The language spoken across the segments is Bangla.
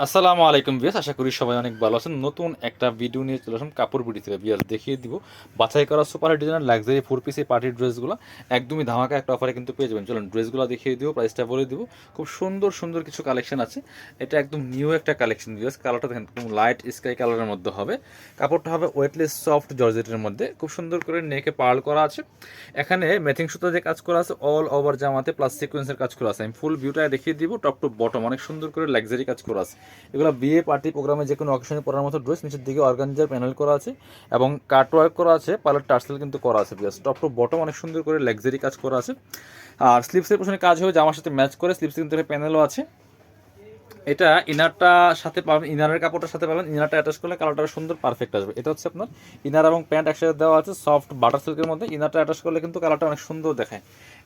আসসালামু আলাইকুম ভিউয়ার্স, আশা করি সবাই অনেক ভালো আছেন। নতুন একটা ভিডিও নিয়ে চলে আসলাম কাপড় বিডি থেকে। ভিউয়ার্স দেখিয়ে দিব বাছাই করা সুপার ডিজাইনার লাক্সারি ফোর পিসে পার্টির ড্রেসগুলো একদমই ধামাকা একটা অফারে কিন্তু পেয়ে যাবেন। চলুন ড্রেসগুলো দেখিয়ে দিব, প্রাইসটা বলে দিব। খুব সুন্দর সুন্দর কিছু কালেকশন আছে। এটা একদম নিউ একটা কালেকশন ভিউয়ার্স। কালারটা দেখেন খুব লাইট স্কাই কালারের মধ্যে হবে। কাপড়টা হবে ওয়েটলেস সফট জর্জেটের মধ্যে। খুব সুন্দর করে নেকে পার্ল করা আছে। এখানে ম্যাচিং সুতা যে কাজ করা আছে অল ওভার জামাতে প্লাস সিকোয়েন্সের কাজ করা আছে। আমি ফুল ভিউটা দেখিয়ে দিব। টপ টু বটম অনেক সুন্দর করে লাক্সারি কাজ করা আছে। এগুলো বিয়ে পার্টি প্রোগ্রামে যে কোনো অকেশনে পরার মতো ড্রেস। নিচের দিকে অর্গানজার প্যানেল করা আছে এবং কাট ওয়ার্ক করা আছে, পার্লার টার্সেল কিন্তু করা আছে। প্লাস টপ টু বটম অনেক সুন্দর করে লাক্সারি কাজ করা আছে। আর স্লিপসের পেছনে কাজ হবে জামার সাথে ম্যাচ করে। স্লিপসে কিন্তু প্যানেলও আছে। এটা ইনারটা সাথে পাবেন, ইনারের কাপড়টার সাথে পাবেন। ইনারটা অ্যাটাচ করলে কালারটা সুন্দর পারফেক্ট আসবে। এটা হচ্ছে আপনার ইনার এবং প্যান্ট একসাথে দেওয়া আছে সফট বাটার সিল্কের মধ্যে। ইনারটা অ্যাটাচ করলে কিন্তু কালারটা অনেক সুন্দর দেখায়।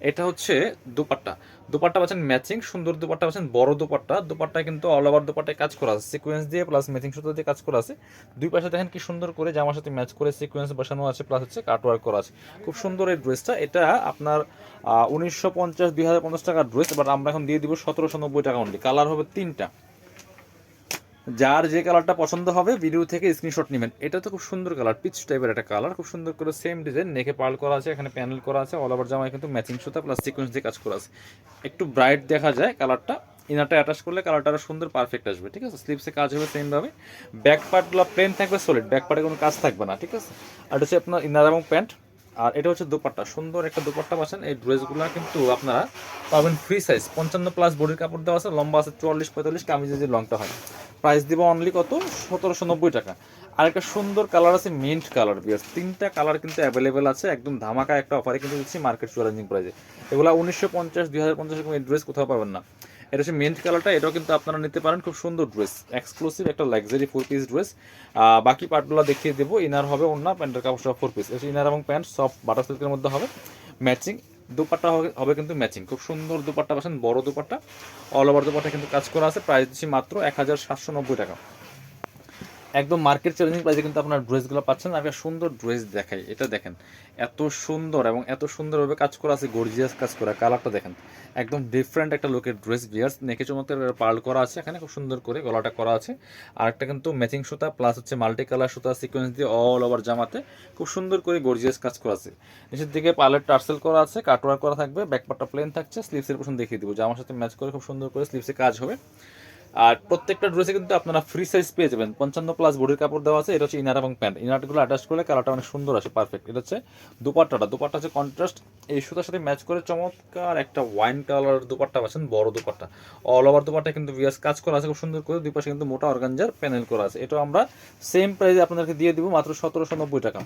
এটা হচ্ছে দুপাট্টা। দুপাট্টা পাচ্ছেন ম্যাচিং সুন্দর দুপাট্টা পাচ্ছেন, বড় দুপাট্টা। দুপাট্টায় কিন্তু অল ওভার দুপাট্টায় কাজ করা আছে সিকোয়েন্স দিয়ে প্লাস ম্যাচিং সুতো দিয়ে কাজ করা আছে। দুই পাশে দেখেন কি সুন্দর করে জামার সাথে ম্যাচ করে সিকোয়েন্স বসানো আছে প্লাস হচ্ছে কাট ওয়ার্ক করা আছে। খুব সুন্দর এই ড্রেসটা। এটা আপনার 1950-2050 টাকার ড্রেস, বাট আমরা এখন দিয়ে দিব 1790 টাকা অনলি। কালার হবে তিনটা। যার যে কালারটা পছন্দ হবে ভিডিও থেকে স্ক্রিনশট নেবেন। এটা তো খুব সুন্দর কালার, পিচ টাইপের একটা কালার। খুব সুন্দর করে সেম ডিজাইন, নেকে পার্ল করা আছে, এখানে প্যানেল করা আছে। অল ওভার জামায় কিন্তু ম্যাচিং সুতা প্লাস সিকোয়েন্স দিয়ে কাজ করা আছে। একটু ব্রাইট দেখা যায় কালারটা। ইনারটা অ্যাটাচ করলে কালারটা আরো সুন্দর পারফেক্ট আসবে। ঠিক আছে, স্লিপসে কাজ হবে সেম ভাবে। ব্যাক পার্টগুলো প্লেন থাকবে সলিড, ব্যাক পার্টে কোনো কাজ থাকবে না। ঠিক আছে, আর এটা হচ্ছে আপনার ইনার এবং প্যান্ট। আর এটা হচ্ছে দুপাট্টা, সুন্দর একটা দুপাট্টা পাচ্ছেন। এই ড্রেসগুলো কিন্তু আপনারা পাবেন ফ্রি সাইজ 55+ বডির কাপড় দেওয়া আছে, লম্বা আছে 44-45, কামিজে যে লংটা হয়। প্রাইস দিব অনলি কত, 1790 টাকা। আর একটা সুন্দর কালার আছে মিন্ট কালার। বিয়ার তিনটা কালার কিন্তু অ্যাভেলেবেল আছে, একদম ধামাকা একটা অফারে কিন্তু দিচ্ছি মার্কেট চ্যালেঞ্জিং প্রাইসে। এগুলো 1950-2050 এরকম এই ড্রেস কোথাও পাবেন না। এটা হচ্ছে মিন্ট কালারটা, এটাও কিন্তু আপনারা নিতে পারেন। খুব সুন্দর ড্রেস, এক্সক্লুসিভ একটা লাক্সারি ফোর পিস ড্রেস। বাকি পার্টগুলো দেখিয়ে দেবো। ইনার হবে অন্য, প্যান্টের কাপড় সব ফোর পিস। ইনার এবং প্যান্ট সফট বাটার সিল্কের মধ্যে হবে ম্যাচিং। দুপাট্টা হবে কিন্তু ম্যাচিং। খুব সুন্দর দুপাট্টা পাচ্ছেন, বড় দুপাট্টা। অল ওভার দুপাট্টা কিন্তু কাজ করা আছে। প্রাইস দিচ্ছি মাত্র 1790 টাকা। একদম মার্কেট চ্যালেঞ্জিং প্রাইসে কিন্তু আপনার ড্রেসগুলো পাচ্ছেন। একটা সুন্দর ড্রেস দেখাই, এটা দেখেন এত সুন্দর এবং এত সুন্দরভাবে কাজ করা আছে, গর্জিয়াস কাজ করা। কালারটা দেখেন একদম ডিফারেন্ট একটা লুকের ড্রেস। বিয়ার্স নেকে চমৎকার পার্ল করা আছে, এখানে খুব সুন্দর করে গলাটা করা আছে। আর একটা কিন্তু ম্যাচিং সুতা প্লাস হচ্ছে মাল্টি কালার সুতা সিকোয়েন্স দিয়ে অল ওভার জামাতে খুব সুন্দর করে গর্জিয়াস কাজ করা আছে। নিচের দিকে পার্লের টার্সেল করা আছে, কাটওয়ার করা থাকবে, ব্যাকপার্টটা প্লেন থাকছে। স্লিভসের পোর্শন দেখিয়ে দিব, জামার সাথে ম্যাচ করে খুব সুন্দর করে স্লিভসে কাজ হবে। আর প্রত্যেকটা ড্রেসে কিন্তু আপনারা ফ্রি সাইজ পেয়ে যাবেন। 55+ বডির কাপড় দেওয়া আছে। এটা হচ্ছে ইনার এবং প্যান্ট। ইনারগুলো অ্যাটাচ করলে কালারটা অনেক সুন্দর আসে, পারফেক্ট। এটা হচ্ছে দুপাট্টাটা। দুপাট্টা হচ্ছে কন্ট্রাস্ট, এই সুতার সাথে ম্যাচ করে চমৎকার একটা ওয়াইন কালার দুপাট্টা পাচ্ছেন, বড় দুপাট্টা। অল ওভার দুপাট্টা কিন্তু ভিয়াস কাজ করা আছে খুব সুন্দর করে। দুই পাশে কিন্তু মোটা অর্গানজার প্যানেল করা আছে। এটাও আমরা সেম প্রাইসে আপনাদেরকে দিয়ে দিব মাত্র 1790 টাকা।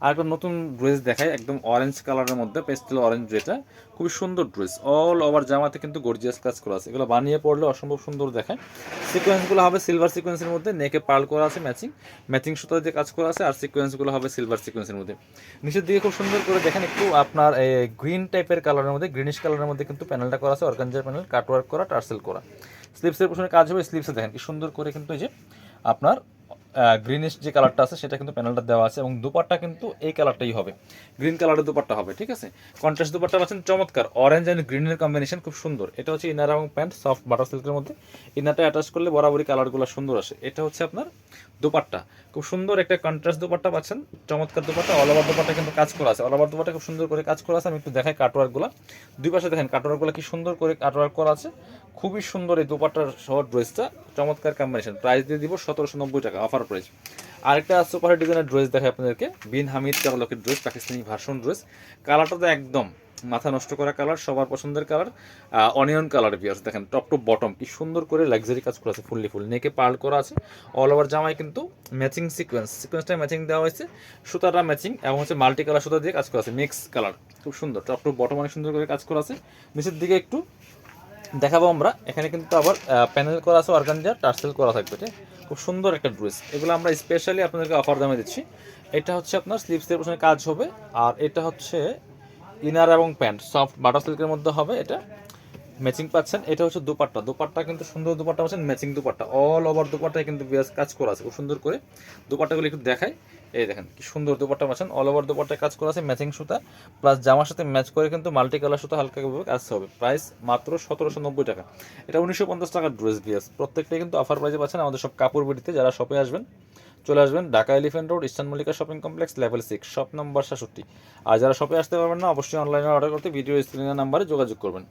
আর একটা নতুন ড্রেস দেখায়, একদম অরেঞ্জ কালারের মধ্যে, পেস্টেল অরেঞ্জ। যেটা খুবই সুন্দর ড্রেস, অল ওভার জামাতে কিন্তু গর্জিয়াস কাজ করা আছে। এগুলো বানিয়ে পড়লে অসম্ভব সুন্দর দেখায়। সিকোয়েন্সগুলো হবে সিলভার সিকোয়েন্সের মধ্যে, নেকে পার্ল করা আছে ম্যাচিং, ম্যাচিং সুতা দিয়ে কাজ করা আছে। আর সিকোয়েন্সগুলো হবে সিলভার সিকোয়েন্সের মধ্যে। নিচের দিকে খুব সুন্দর করে দেখেন একটু আপনার গ্রিন টাইপের কালারের মধ্যে, গ্রিনিশ কালারের মধ্যে কিন্তু প্যানেলটা করা আছে, অর্গানজার প্যানেল, কাটওয়ার্ক করা, টার্সেল করা। স্লিপসের পিছনে কাজ হবে। স্লিপসে দেখেন কি সুন্দর করে কিন্তু এই যে আপনার গ্রিনিশ যে কালারটা আছে সেটা কিন্তু প্যানেলটা দেওয়া আছে। এবং দুপাট্টা কিন্তু এই কালারটাই হবে, গ্রিন কালারের দুপাট্টা হবে। ঠিক আছে, কন্ট্রাস্ট দুপাট্টা পাচ্ছেন চমৎকার, অরেঞ্জ অ্যান্ড গ্রিনের কম্বিনেশন খুব সুন্দর। এটা হচ্ছে ইনার এবং প্যান্ট সফট বাটার সিল্কের মধ্যে। ইনারটা অ্যাটাচ করলে বরাবরই কালারগুলো সুন্দর আসে। এটা হচ্ছে আপনার দুপাট্টা, খুব সুন্দর একটা কন্ট্রাস্ট দুপাট্টা পাচ্ছেন, চমৎকার দুপাট্টা। অল ওভার দুপাট্টা কিন্তু কাজ করা আছে, অল ওভার দুপাট্টা খুব সুন্দর করে কাজ করা আছে। আমি একটু দেখাই কাটওয়ার্কগুলো। দুই পাশে দেখেন কাটওয়ার্কগুলো কি সুন্দর করে কাটওয়ার্ক করা আছে। খুবই সুন্দর এই দুপাট্টার সহ ড্রেসটা, চমৎকার কম্বিনেশন। প্রাইস দিয়ে দিব 1790 টাকা, অফার প্রাইস। আরেকটা সুপার ডিজাইনের ড্রেস দেখায় আপনাদেরকে, বিন হামিদ চাহলকের ড্রেস, পাকিস্তানি ভার্সন ড্রেস। কালারটা তো একদম মাথা নষ্ট করা কালার, সবার পছন্দের কালার, অনিয়ন কালার। বিয়ার্স দেখেন টপ টু বটম কি সুন্দর করে লাক্সারি কাজ করা আছে, ফুললি ফুল নেকে পার্ল করা আছে। অল ওভার জামায় কিন্তু ম্যাচিং সিকোয়েন্সটা ম্যাচিং দেওয়া হয়েছে, সুতাটা ম্যাচিং এবং হচ্ছে মাল্টি কালার সুতা দিয়ে কাজ করা আছে, মিক্স কালার। খুব সুন্দর টপ টু বটম অনেক সুন্দর করে কাজ করা আছে। নিচের দিকে একটু দেখাবো আমরা, এখানে কিন্তু আবার প্যানেল করা আছে, অর্গানজার টার্সেল করা থাকবে। ঠিক, খুব সুন্দর একটা ড্রেস। এগুলো আমরা স্পেশালি আপনাদেরকে অফার দামে দিচ্ছি। এটা হচ্ছে আপনার স্লিভসের পেছনে কাজ হবে। আর এটা হচ্ছে ইনার এবং প্যান্ট সফট বাটার সিল্কের মধ্যে হবে। এটা ম্যাচিং পাচ্ছেন। এটা হচ্ছে দুপাট্টা। দুপাট্টা কিন্তু সুন্দর দুপাট্টা পাচ্ছেন, ম্যাচিং দুপাট্টা। অল ওভার দুপাট্টায় কিন্তু বেশ কাজ করা আছে খুব সুন্দর করে। দুপাট্টাগুলো একটু দেখাই, এই দেখেন কি সুন্দর দুপাট্টা পাচ্ছেন, অল ওভার দুপাট্টায় কাজ করা আছে ম্যাচিং সুতা, প্লাস জামার সাথে ম্যাচ করে কিন্তু মাল্টি কালার সুতা হালকা কাজ হবে। প্রাইস মাত্র 1790 টাকা। এটা 1950 টাকার ড্রেস বিয়াস, প্রত্যেকটাই কিন্তু অফার প্রাইসে পাচ্ছেন আমাদের সব কাপড় বিডিতে। যারা শপে আসবেন চলে আসবেন Dhaka elephant road eastern Mallika shopping complex level 6 shop number 67। আর যারা শপে আসতে পারবেন না অবশ্যই অনলাইনে অর্ডার করতে ভিডিও স্ক্রিনের নাম্বারে যোগাযোগ করবেন।